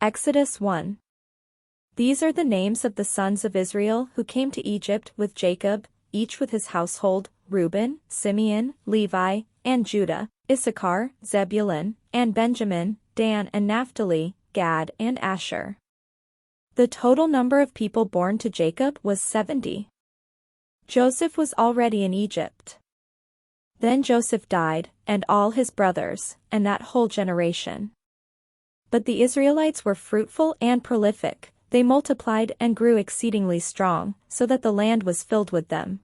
Exodus 1. These are the names of the sons of Israel who came to Egypt with Jacob, each with his household: Reuben, Simeon, Levi, and Judah, Issachar, Zebulun, and Benjamin, Dan and Naphtali, Gad and Asher. The total number of people born to Jacob was 70. Joseph was already in Egypt. Then Joseph died, and all his brothers, and that whole generation. But the Israelites were fruitful and prolific. They multiplied and grew exceedingly strong, so that the land was filled with them.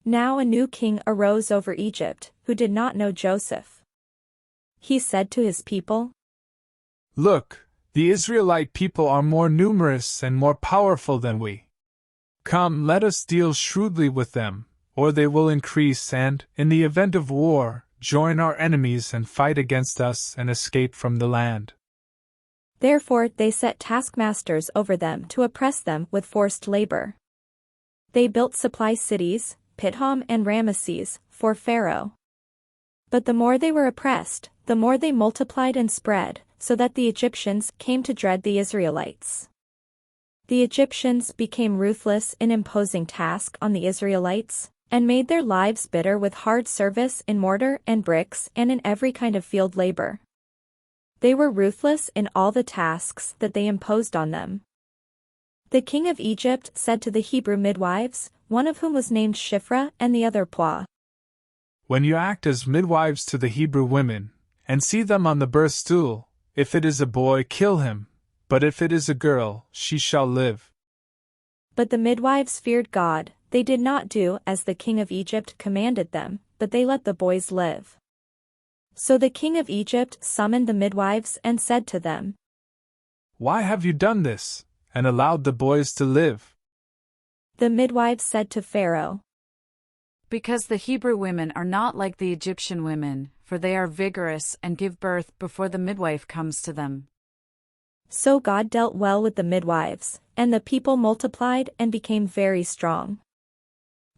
Now a new king arose over Egypt, who did not know Joseph. He said to his people, "Look, the Israelite people are more numerous and more powerful than we. Come, let us deal shrewdly with them, or they will increase and, in the event of war, join our enemies and fight against us and escape from the land." Therefore they set taskmasters over them to oppress them with forced labor. They built supply cities, Pithom and Ramesses, for Pharaoh. But the more they were oppressed, the more they multiplied and spread, so that the Egyptians came to dread the Israelites. The Egyptians became ruthless in imposing tasks on the Israelites, and made their lives bitter with hard service in mortar and bricks and in every kind of field labor. They were ruthless in all the tasks that they imposed on them. The king of Egypt said to the Hebrew midwives, one of whom was named Shiphrah and the other Puah, "When you act as midwives to the Hebrew women, and see them on the birth stool, if it is a boy, kill him, but if it is a girl, she shall live." But the midwives feared God. They did not do as the king of Egypt commanded them, but they let the boys live. So the king of Egypt summoned the midwives and said to them, "Why have you done this, and allowed the boys to live?" The midwives said to Pharaoh, "Because the Hebrew women are not like the Egyptian women, for they are vigorous and give birth before the midwife comes to them." So God dealt well with the midwives, and the people multiplied and became very strong.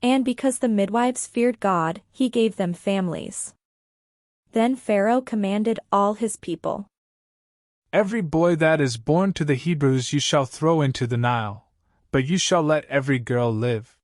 And because the midwives feared God, he gave them families. Then Pharaoh commanded all his people, "Every boy that is born to the Hebrews you shall throw into the Nile, but you shall let every girl live."